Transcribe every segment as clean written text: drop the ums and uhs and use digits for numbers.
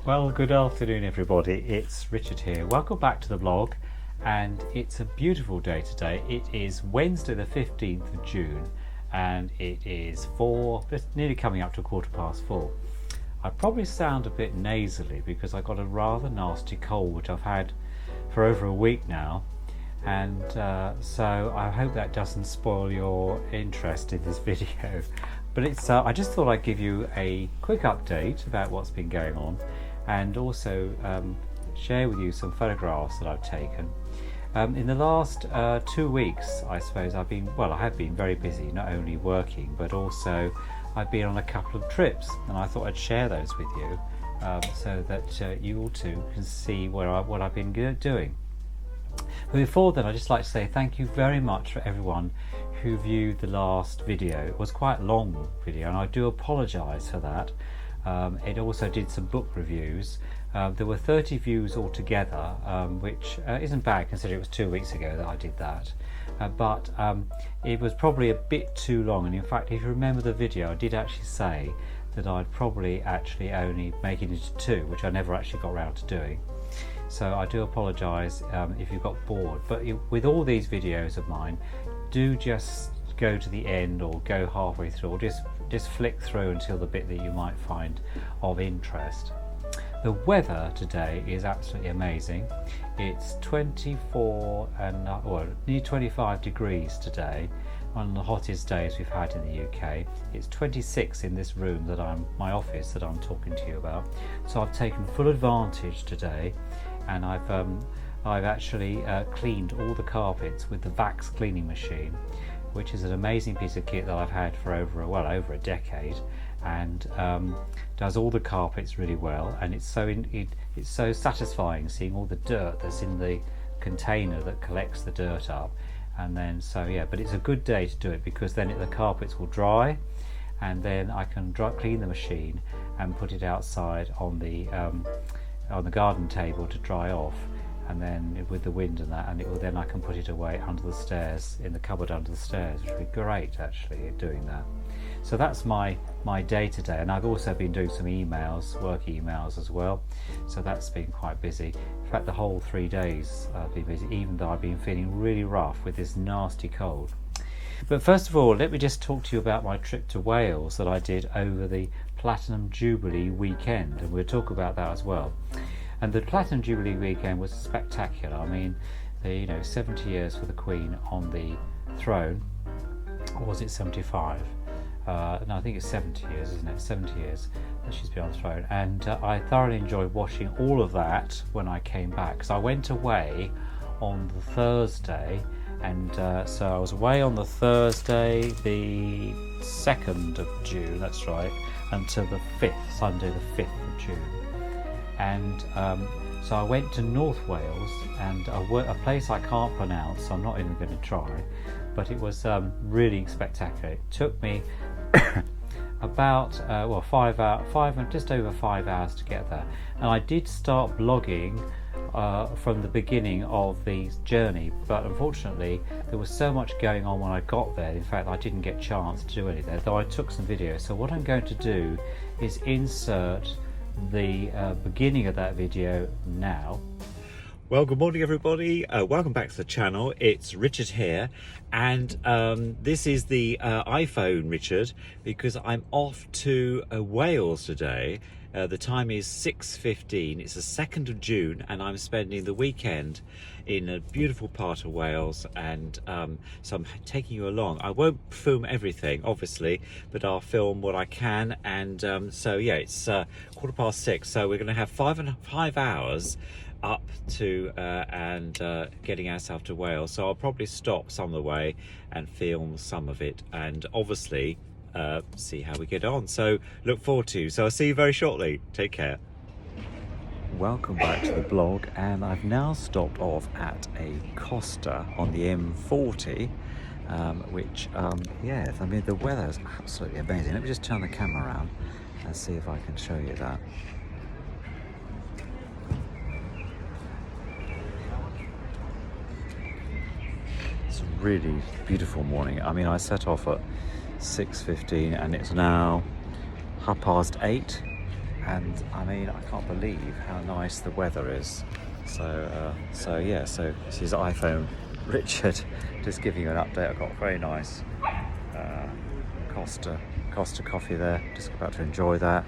Well, good afternoon everybody, it's Richard here. Welcome back to the blog, and it's a beautiful day today. It is Wednesday the 15th of June and it is nearly coming up to 4:15. I probably sound a bit nasally because I got a rather nasty cold which I've had for over a week now, and so I hope that doesn't spoil your interest in this video. But it's I just thought I'd give you a quick update about what's been going on, and also share with you some photographs that I've taken. In the last 2 weeks, I suppose I have been very busy, not only working, but also I've been on a couple of trips, and I thought I'd share those with you so that you all too can see what I've been doing. But before then, I'd just like to say thank you very much for everyone who viewed the last video. It was quite a long video, and I do apologise for that. It also did some book reviews. There were 30 views altogether, which isn't bad considering it was 2 weeks ago that I did that. But it was probably a bit too long, and in fact, if you remember the video, I did actually say that I'd probably actually only make it into 2, which I never actually got around to doing. So I do apologise if you got bored. But with all these videos of mine, do just go to the end or go halfway through, or just flick through until the bit that you might find of interest. The weather today is absolutely amazing. It's 24 and nearly 25 degrees today, one of the hottest days we've had in the UK. It's 26 in this room my office that I'm talking to you about. So I've taken full advantage today, and I've actually cleaned all the carpets with the Vax cleaning machine, which is an amazing piece of kit that I've had for over a decade, and does all the carpets really well. And it's so satisfying seeing all the dirt that's in the container that collects the dirt up. And then but it's a good day to do it, because then the carpets will dry, and then I can clean the machine and put it outside on the garden table to dry off. And then with the wind and that, then I can put it away under the stairs, in the cupboard under the stairs, which would be great actually doing that. So that's my day today, and I've also been doing some emails, work emails as well, so that's been quite busy. In fact, the whole 3 days I've been busy, even though I've been feeling really rough with this nasty cold. But first of all, let me just talk to you about my trip to Wales that I did over the Platinum Jubilee weekend, and we'll talk about that as well. And the Platinum Jubilee weekend was spectacular. I mean, 70 years for the Queen on the throne, or was it 75? No, I think it's 70 years, isn't it? 70 years that she's been on the throne. And I thoroughly enjoyed watching all of that when I came back, because I went away on the Thursday, and so I was away on the Thursday, the 2nd of June, that's right, until the 5th, Sunday the 5th of June. And so I went to North Wales, and a place I can't pronounce, so I'm not even going to try, but it was really spectacular. It took me about just over 5 hours to get there, and I did start blogging from the beginning of the journey, but unfortunately there was so much going on when I got there. In fact, I didn't get a chance to do any there, though I took some videos. So what I'm going to do is insert the beginning of that video now. Well, good morning everybody, welcome back to the channel. It's Richard here, and this is the iPhone Richard, because I'm off to Wales today. The time is 6:15, it's the 2nd of June, and I'm spending the weekend in a beautiful part of Wales, and so I'm taking you along. I won't film everything obviously, but I'll film what I can. And so yeah, it's 6:15, so we're going to have 5 hours up to getting ourselves to Wales. So I'll probably stop some of the way and film some of it, and obviously see how we get on. So look forward to. So I'll see you very shortly. Take care. Welcome back to the blog, and I've now stopped off at a Costa on the M40, which yes, I mean the weather is absolutely amazing. Let me just turn the camera around and see if I can show you that. It's a really beautiful morning. I mean, I set off at 6:15 and it's now 8:30, and I mean, I can't believe how nice the weather is. So yeah, so this is iPhone Richard, just giving you an update. I've got a very nice Costa coffee there, just about to enjoy that,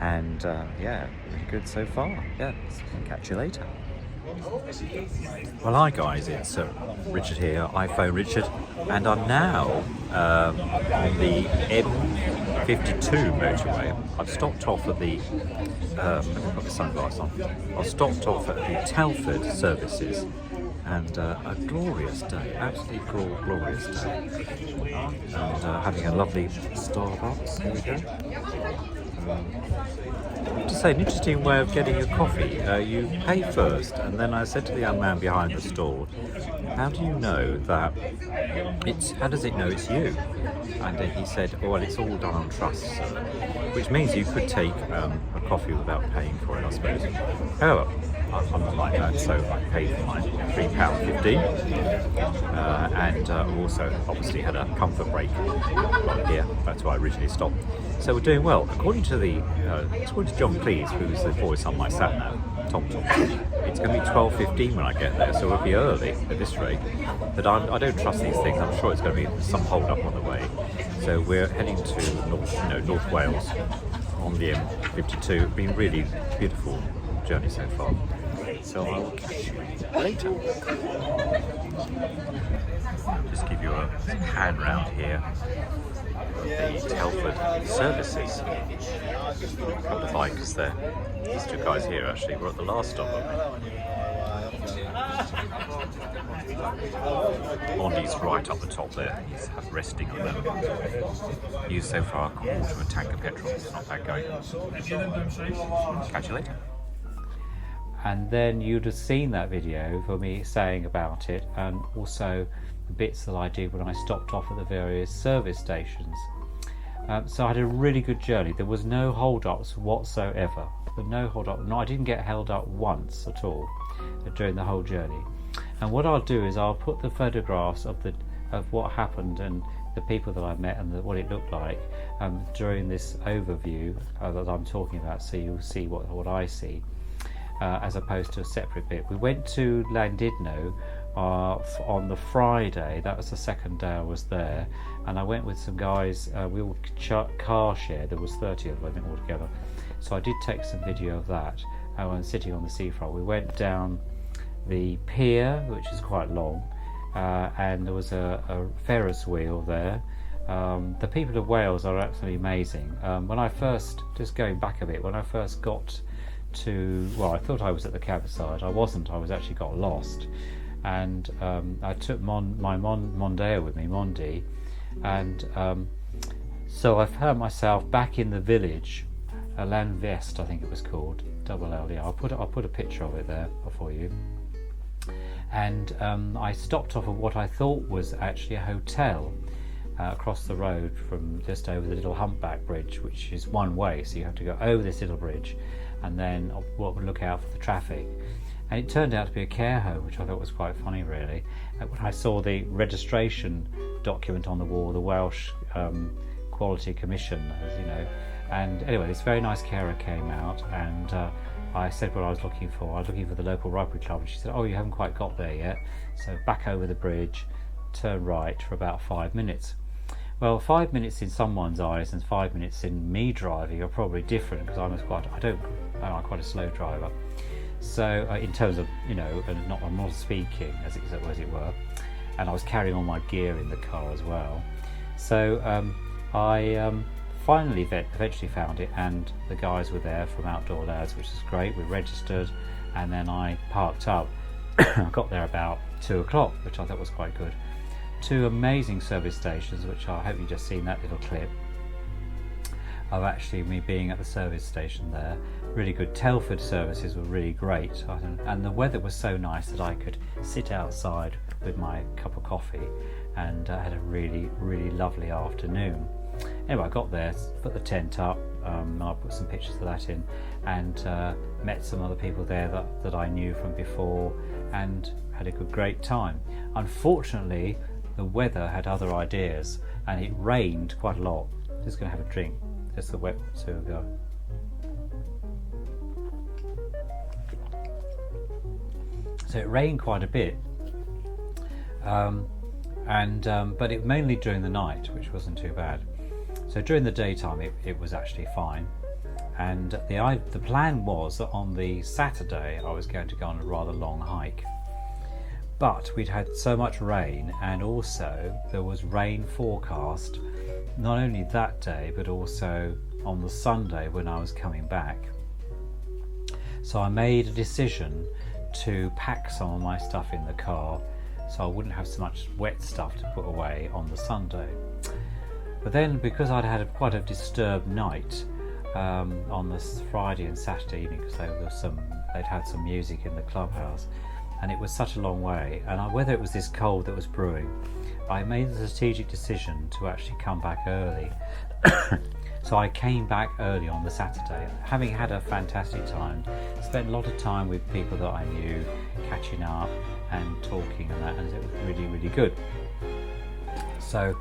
and yeah, really good so far. Yeah, catch you later. Well, hi guys, it's Richard here, iPhone Richard, and I'm now on the M52 motorway. I've stopped off at the, let me put my sunglasses on. I've stopped off at the Telford services, and a glorious day, absolutely glorious day, and having a lovely Starbucks. Here we go. To say, an interesting way of getting your coffee. You pay first, and then I said to the young man behind the stall, "How do you know that how does it know it's you?" And then he said, "Oh, well, it's all done on trust, sir," which means you could take a coffee without paying for it, I suppose. However, I'm not like that, so I paid for mine £3.15, and also obviously had a comfort break right here. That's why I originally stopped. So we're doing well. According to John Cleese, who's the voice on my sat nav, TomTom, it's going to be 12:15 when I get there, so we'll be early at this rate. But I don't trust these things. I'm sure it's going to be some hold up on the way. So we're heading to North Wales on the M52. It's been really beautiful journey so far. So I will catch you later. Just give you a pan round here of the Telford services. Got the bikers there. These two guys here actually were at the last stop, weren't they? Mondi's right up the top there. He's resting on that. Used so far a quarter of a tank of petrol. It's not bad going. Catch you later. And then you'd have seen that video for me saying about it, and also the bits that I did when I stopped off at the various service stations. So I had a really good journey. There was no hold-ups whatsoever. No hold-up. No, I didn't get held up once at all during the whole journey. And what I'll do is I'll put the photographs of what happened and the people that I met and what it looked like during this overview that I'm talking about, so you'll see what I see. As opposed to a separate bit. We went to Llandudno on the Friday. That was the second day I was there, and I went with some guys. We all car share. There was 30 of them, I think, altogether. So I did take some video of that. I was sitting on the seafront. We went down the pier, which is quite long, and there was a Ferris wheel there. The people of Wales are absolutely amazing. When I first, just going back a bit, when I first got I thought I was at the campsite. I wasn't. I actually got lost, and I took my Mondeo with me, Mondi, and so I found myself back in the village, Llanvest, I think it was called, double LD. I'll put a picture of it there for you. And I stopped off at what I thought was actually a hotel across the road from just over the little humpback bridge, which is one way, so you have to go over this little bridge and then look out for the traffic. And it turned out to be a care home, which I thought was quite funny, really. When I saw the registration document on the wall, the Welsh Quality Commission, and anyway, this very nice carer came out, and I said what I was looking for. I was looking for the local Rugby Club, and she said, "Oh, you haven't quite got there yet, so back over the bridge, turn right for about 5 minutes." Well, 5 minutes in someone's eyes and 5 minutes in me driving are probably different, because I'm quite a slow driver. So in terms of, I'm not speaking as it were, and I was carrying all my gear in the car as well. So I finally eventually found it, and the guys were there from Outdoor Lads, which is great. We registered, and then I parked up. I got there about 2 o'clock, which I thought was quite good. 2 amazing service stations, which I hope you've just seen that little clip of actually me being at the service station there. Really good. Telford services were really great, and the weather was so nice that I could sit outside with my cup of coffee, and had a really, really lovely afternoon. Anyway, I got there, put the tent up, I put some pictures of that in, and met some other people there that I knew from before, and had a great time. Unfortunately, the weather had other ideas, and it rained quite a lot. Just going to have a drink, just the wet, so go. So it rained quite a bit, but it mainly during the night, which wasn't too bad. So during the daytime it was actually fine, and the plan was that on the Saturday I was going to go on a rather long hike, but we'd had so much rain, and also there was rain forecast not only that day but also on the Sunday when I was coming back. So I made a decision to pack some of my stuff in the car so I wouldn't have so much wet stuff to put away on the Sunday. But then, because I'd had quite a disturbed night on this Friday and Saturday evening, because they'd had some music in the clubhouse, and it was such a long way, and whether it was this cold that was brewing, I made the strategic decision to actually come back early. So I came back early on the Saturday, having had a fantastic time. Spent a lot of time with people that I knew, catching up and talking and that, and it was really, really good. So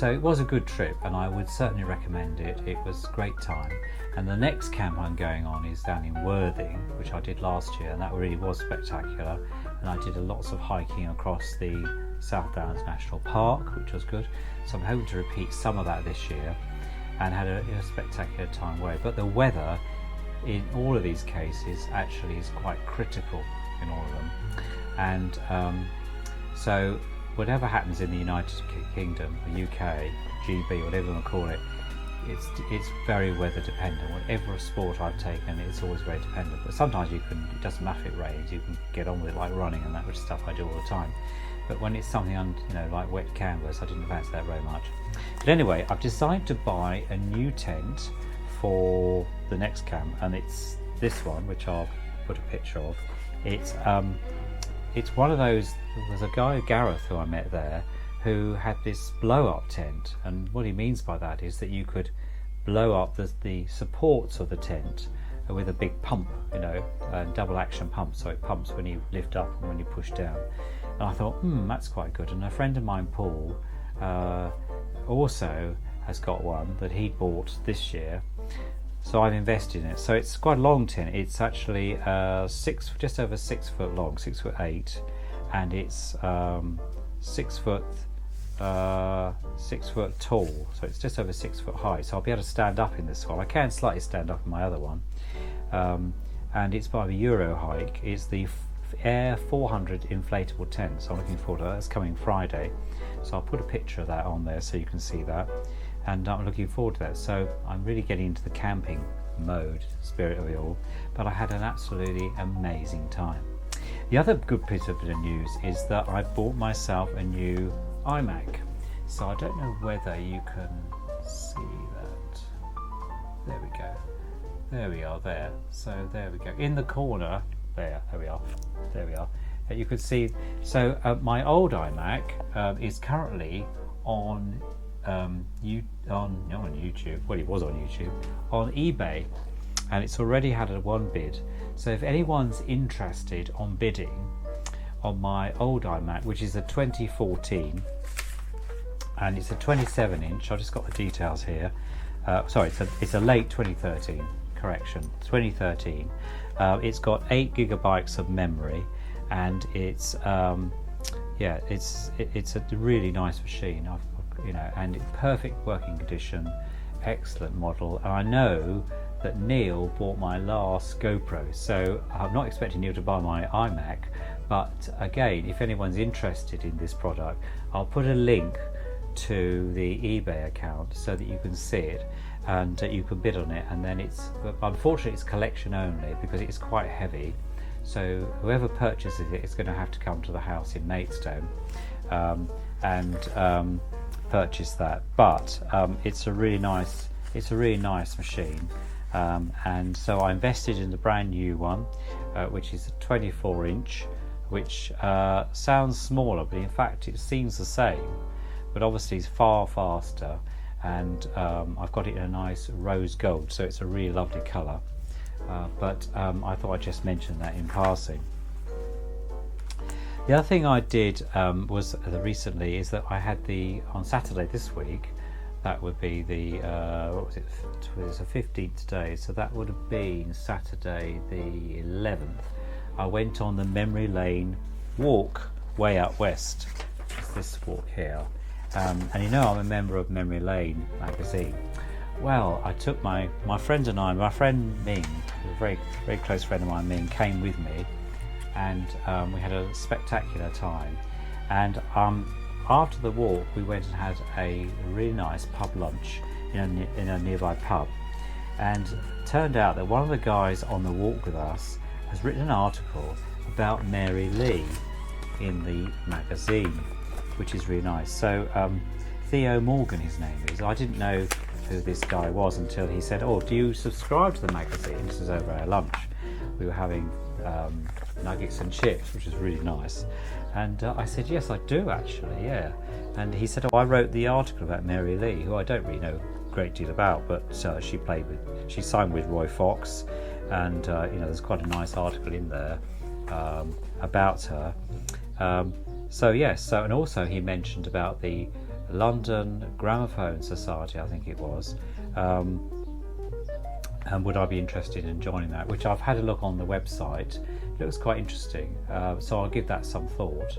it was a good trip, and I would certainly recommend it. It was a great time. And the next camp I'm going on is down in Worthing, which I did last year, and that really was spectacular. And I did lots of hiking across the South Downs National Park, which was good. So I'm hoping to repeat some of that this year, and had a spectacular time away. But the weather in all of these cases actually is quite critical in all of them. And so whatever happens in the United Kingdom, the UK, GB, whatever you want to call it, it's very weather dependent. Whatever sport I've taken, it's always very dependent. But sometimes it doesn't matter if it rains, you can get on with it, like running and that, which is stuff I do all the time. But when it's something like wet canvas, I didn't fancy that very much. But anyway, I've decided to buy a new tent for the next camp, and it's this one, which I'll put a picture of. It's one of those. There's a guy, Gareth, who I met there, who had this blow-up tent, and what he means by that is that you could blow up the supports of the tent with a big pump, a double action pump, so it pumps when you lift up and when you push down. And I thought, that's quite good. And a friend of mine, Paul, also has got one that he bought this year, so I've invested in it. So it's quite a long tent. It's actually just over 6 foot long, 6'8", and it's 6 foot tall. So it's just over 6 foot high. So I'll be able to stand up in this one. I can slightly stand up in my other one, and it's by the Euro Hike. It's the Air 400 inflatable tent. So I'm looking forward to that. That's coming Friday. So I'll put a picture of that on there so you can see that. And I'm looking forward to that. So I'm really getting into the camping mode, spirit of it all. But I had an absolutely amazing time. The other good piece of news is that I bought myself a new iMac. So I don't know whether you can see that. There we go. There we are there. So there we go. In the corner, there we are. There we are. You could see. So my old iMac is currently on YouTube. Well, it was on YouTube, on eBay, and it's already had one bid. So if anyone's interested on bidding on my old iMac, which is a 2014, and it's a 27-inch. I just got the details here. Sorry, it's a late 2013. Correction, 2013. It's got 8 gigabytes of memory, and it's a really nice machine. And in perfect working condition, excellent model. And I know that Neil bought my last GoPro, so I'm not expecting Neil to buy my iMac, but again, if anyone's interested in this product, I'll put a link to the eBay account so that you can see it and you can bid on it. And then unfortunately it's collection only because it's quite heavy, so whoever purchases it is going to have to come to the house in Maidstone and purchase that. But it's a really nice machine, and so I invested in the brand new one, which is a 24-inch, which sounds smaller, but in fact it seems the same, but obviously it's far faster, and I've got it in a nice rose gold, so it's a really lovely colour. But I thought I'd just mention that in passing. The other thing I did was recently is that I had on Saturday this week, that would be the it's the 15th today, so that would have been Saturday the 11th. I went on the memory lane walk way out west. It's this walk here. And you know I'm a member of Memory Lane magazine. Well, I took my friend and my friend Ming, a very, very close friend of mine, Ming, came with me, and we had a spectacular time. And after the walk, we went and had a really nice pub lunch in a nearby pub. And it turned out that one of the guys on the walk with us has written an article about Mary Lee in the magazine, which is really nice. So Theo Morgan, his name is. I didn't know who this guy was until he said, "Oh, do you subscribe to the magazine?" This was over our lunch. We were having nuggets and chips, which was really nice. And I said, "Yes, I do actually, yeah." And he said, "Oh, I wrote the article about Mary Lee, who I don't really know a great deal about, but she signed with Roy Fox, and there's quite a nice article in there about her." So yes, and also he mentioned about the London Gramophone Society, I think it was, and would I be interested in joining that, which I've had a look on the website. It looks quite interesting, so I'll give that some thought.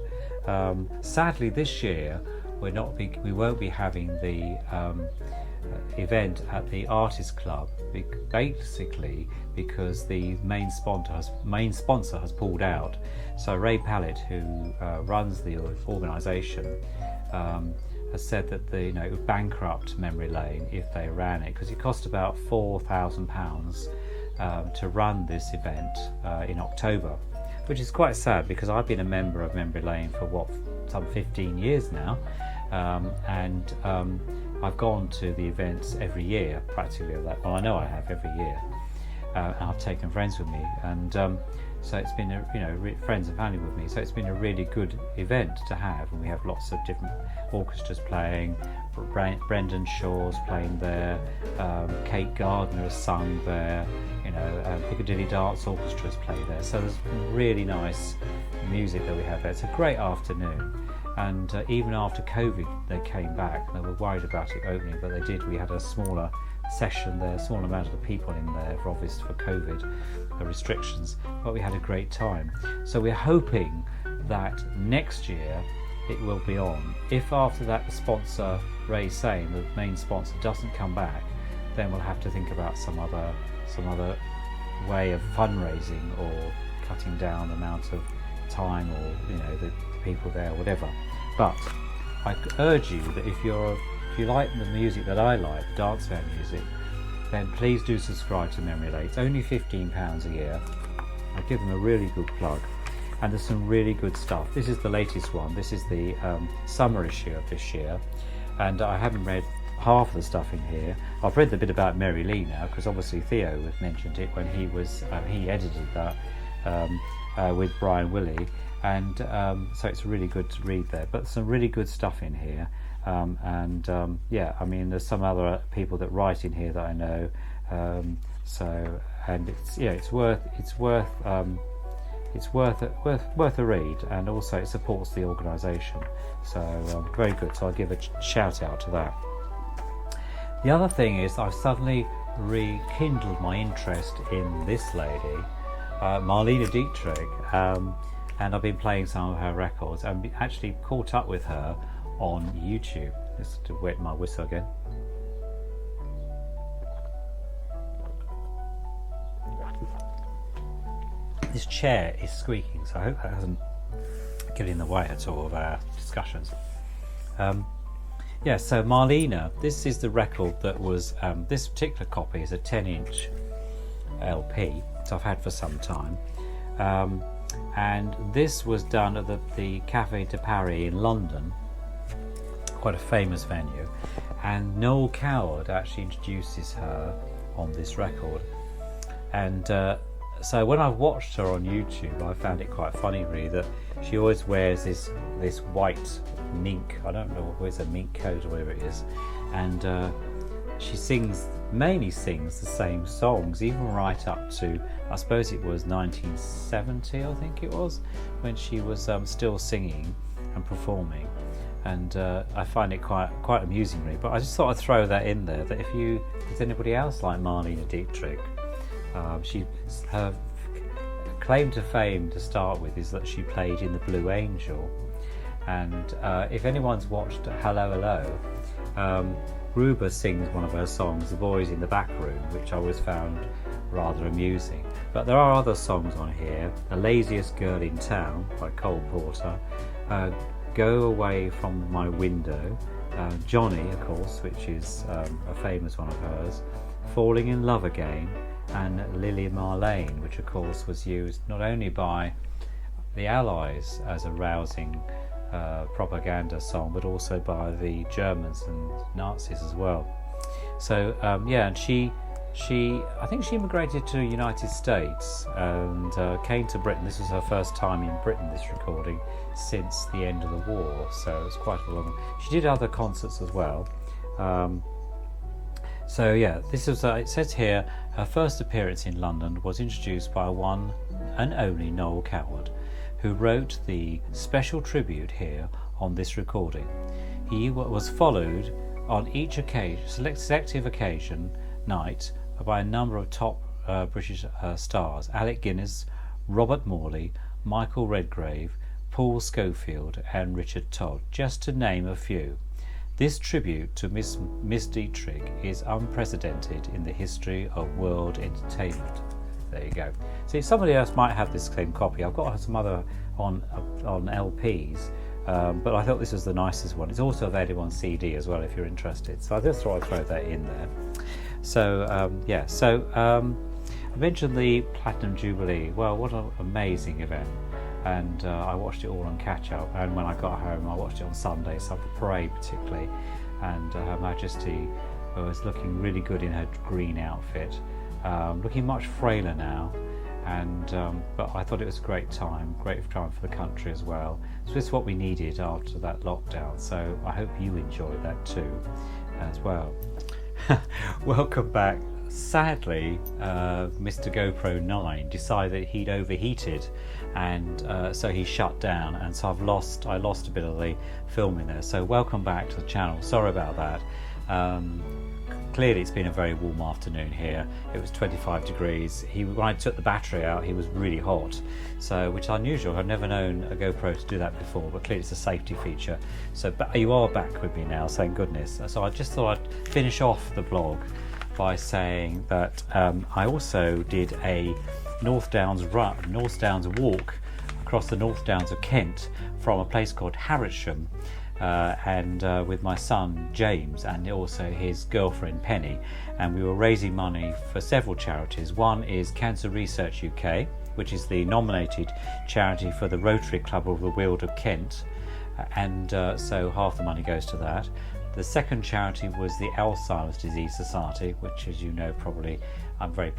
Sadly this year we won't be having the event at the Artists Club, basically because the main sponsor has pulled out. So Ray Pallett, who runs the organisation, has said that it would bankrupt Memory Lane if they ran it, because it cost about £4,000 to run this event in October, which is quite sad because I've been a member of Memory Lane for some 15 years now, and I've gone to the events every year practically. I know I have every year, and I've taken friends with me, and so it's been friends and family with me, so it's been a really good event to have, and we have lots of different orchestras playing. Brendan Shaw's playing there, Kate Gardner has sung there, Piccadilly Dance Orchestra's play there, so there's really nice music that we have there. It's a great afternoon, and even after COVID they came back. They were worried about it opening, but they did. We had a smaller session there, a small amount of people in there for COVID restrictions, but we had a great time. So we're hoping that next year it will be on. If after that the sponsor, Ray Sane, the main sponsor, doesn't come back, then we'll have to think about some other way of fundraising, or cutting down the amount of time, or the people there, or whatever. But I urge you that if you like the music that I like, dance band music, then please do subscribe to Memory Lane. It's only £15 a year. I give them a really good plug, and there's some really good stuff. This is the latest one. This is the summer issue of this year, and I haven't read half of the stuff in here. I've read the bit about Mary Lee now, because obviously Theo had mentioned it when he edited that with Brian Willey, and so it's really good to read there. But some really good stuff in here. There's some other people that write in here that I know. It's worth a read, and also it supports the organisation. So very good. So I'll give a shout out to that. The other thing is I've suddenly rekindled my interest in this lady, Marlene Dietrich, and I've been playing some of her records, and actually caught up with her on YouTube. Just to wet my whistle again. This chair is squeaking, so I hope that hasn't get in the way at all of our discussions. So Marlena, this is the record that was, this particular copy is a 10-inch LP, so I've had for some time. And this was done at the Café de Paris in London, quite a famous venue, and Noel Coward actually introduces her on this record. And so when I watched her on YouTube, I found it quite funny really that she always wears this white mink, I don't know whether it's a mink coat or whatever it is, and she mainly sings the same songs, even right up to, I suppose it was 1970, I think it was, when she was still singing and performing. And I find it quite amusing really, but I just thought I'd throw that in there, that does anybody else like Marlene Dietrich? Her claim to fame to start with is that she played in The Blue Angel. And if anyone's watched Hello Hello, Gruber sings one of her songs, The Boys in the Back Room, which I always found rather amusing. But there are other songs on here: The Laziest Girl in Town by Cole Porter, Go Away From My Window, Johnny, of course, which is a famous one of hers, Falling in Love Again, and Lily Marlene, which of course was used not only by the Allies as a rousing propaganda song, but also by the Germans and Nazis as well. So and she I think she immigrated to the United States and came to Britain. This was her first time in Britain, this recording, since the end of the war, so it's quite a long. She did other concerts as well. This was it says here her first appearance in London was introduced by one and only Noel Coward, who wrote the special tribute here on this recording. He was followed on each occasion, selective occasion night, by a number of top British stars: Alec Guinness, Robert Morley, Michael Redgrave, Paul Schofield and Richard Todd, just to name a few. This tribute to Miss Dietrich is unprecedented in the history of world entertainment. There you go. See, somebody else might have this same copy. I've got some other on LPs, but I thought this was the nicest one. It's also available on CD as well if you're interested. So I just thought I'd throw that in there. So I mentioned the Platinum Jubilee. Well, what an amazing event. And I watched it all on catch up, and when I got home I watched it on Sunday, so the parade particularly, and Her Majesty was looking really good in her green outfit, looking much frailer now, and but I thought it was a great time for the country as well. So this is what we needed after that lockdown, so I hope you enjoyed that too as well. Welcome back. Sadly, Mr. GoPro 9 decided he'd overheated, and so he shut down, and so I lost a bit of the filming there. So welcome back to the channel. Sorry about that. Clearly it's been a very warm afternoon here. It was 25 degrees. When I took the battery out, he was really hot, so which is unusual. I've never known a GoPro to do that before, but clearly it's a safety feature. So you are back with me now, thank goodness. So I just thought I'd finish off the vlog by saying that I also did a North Downs walk across the North Downs of Kent from a place called Harritsham, and with my son James and also his girlfriend Penny, and we were raising money for several charities. One is Cancer Research UK, which is the nominated charity for the Rotary Club of the Weald of Kent, and so half the money goes to that. The second charity was the Alzheimer's Disease Society, which, as you know, probably I'm very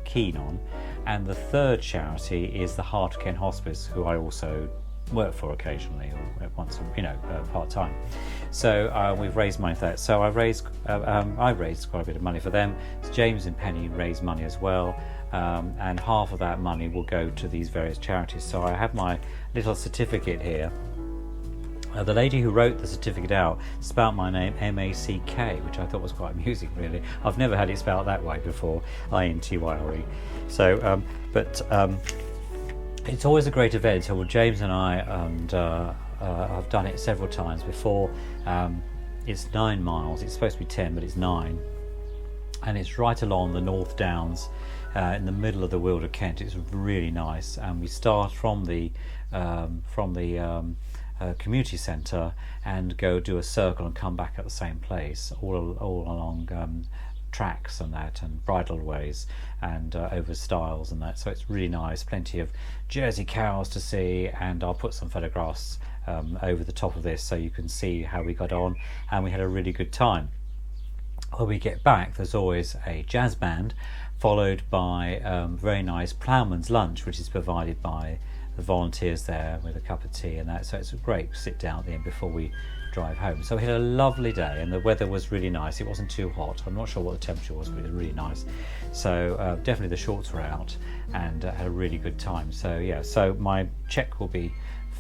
keen on. And the third charity is the Heart of Kent Hospice, who I also work for occasionally, or once, part time. So we've raised money for that. So I raised quite a bit of money for them. So James and Penny raised money as well, and half of that money will go to these various charities. So I have my little certificate here. The lady who wrote the certificate out spelt my name M-A-C-K, which I thought was quite amusing, really. I've never had it spelled that way before, I-N-T-Y-R-E. So, it's always a great event. So James and I, and I've done it several times before. It's 9 miles. It's supposed to be 10, but it's 9. And it's right along the North Downs, in the middle of the Weald of Kent. It's really nice. And we start from the community centre and go do a circle and come back at the same place, all along tracks and that, and bridleways, and over stiles and that. So it's really nice. Plenty of Jersey cows to see, and I'll put some photographs over the top of this so you can see how we got on, and we had a really good time. When we get back, there's always a jazz band, followed by very nice ploughman's lunch, which is provided by the volunteers there with a cup of tea and that. So it's a great sit down at the end before we drive home. So we had a lovely day, and the weather was really nice. It wasn't too hot. I'm not sure what the temperature was, but it was really nice. So definitely the shorts were out, and had a really good time. So yeah, so my cheque will be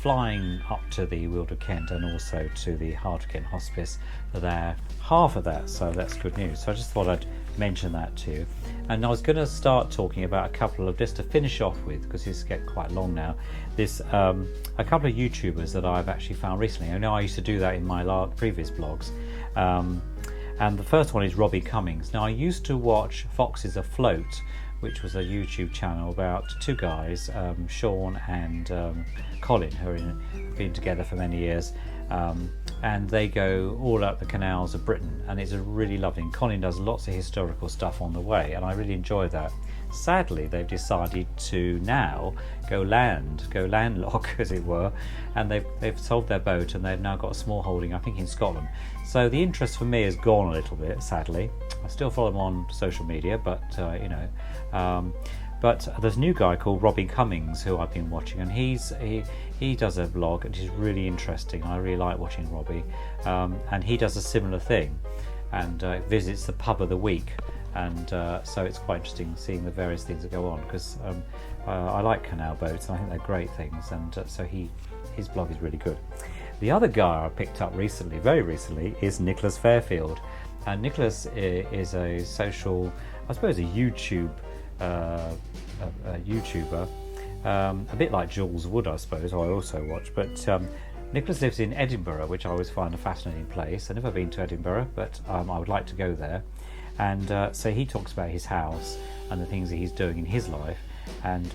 flying up to the Weald of Kent and also to the Heart of Kent Hospice for their half of that, so that's good news. So I just thought I'd mention that to you. And I was going to start talking about a couple of, just to finish off with, because this is getting quite long now, this a couple of YouTubers that I've actually found recently. I know I used to do that in my previous blogs. And the first one is Robbie Cummings. Now, I used to watch Foxes Afloat, which was a YouTube channel about two guys, Sean and Colin, who have been together for many years, and they go all up the canals of Britain, and it's a really lovely. And Colin does lots of historical stuff on the way, and I really enjoy that. Sadly, they've decided to now go landlock, as it were, and they've sold their boat, and they've now got a small holding, I think, in Scotland. So the interest for me has gone a little bit, sadly. I still follow them on social media, but but there's a new guy called Robbie Cummings who I've been watching, and he does a vlog, and it's really interesting. I really like watching Robbie, and he does a similar thing, and visits the pub of the week. And so it's quite interesting seeing the various things that go on, because I like canal boats, and I think they're great things, and so his blog is really good. The other guy I picked up recently, very recently, is Nicholas Fairfield. And Nicholas is a social, I suppose, a YouTuber, a bit like Jules Wood, I suppose, who I also watch. But Nicholas lives in Edinburgh, which I always find a fascinating place. I've never been to Edinburgh, but I would like to go there. And so he talks about his house and the things that he's doing in his life.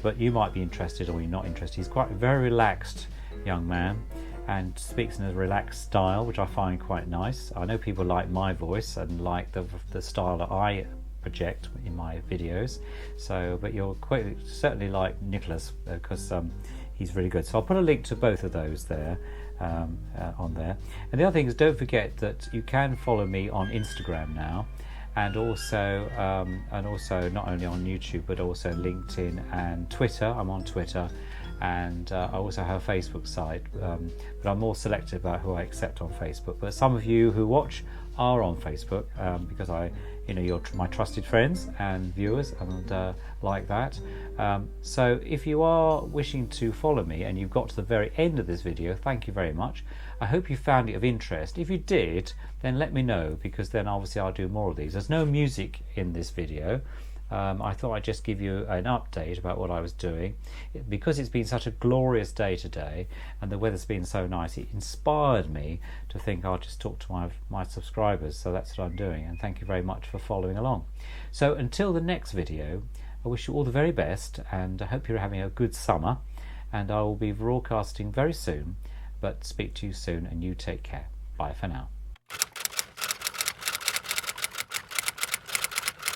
But you might be interested, or you're not interested. He's quite a very relaxed young man, and speaks in a relaxed style, which I find quite nice. I know people like my voice and like the style that I project in my videos. So, but you'll quite certainly like Nicholas, because he's really good. So I'll put a link to both of those there on there. And the other thing is, don't forget that you can follow me on Instagram now, and also not only on YouTube but also LinkedIn and Twitter. I'm on Twitter. And I also have a Facebook site, but I'm more selective about who I accept on Facebook. But some of you who watch are on Facebook, because you're my trusted friends and viewers, and like that. So if you are wishing to follow me and you've got to the very end of this video, thank you very much. I hope you found it of interest. If you did, then let me know, because then obviously I'll do more of these. There's no music in this video. I thought I'd just give you an update about what I was doing. Because it's been such a glorious day today and the weather's been so nice, it inspired me to think I'll just talk to my subscribers. So that's what I'm doing, and thank you very much for following along. So until the next video, I wish you all the very best, and I hope you're having a good summer, and I will be broadcasting very soon, but speak to you soon, and you take care. Bye for now.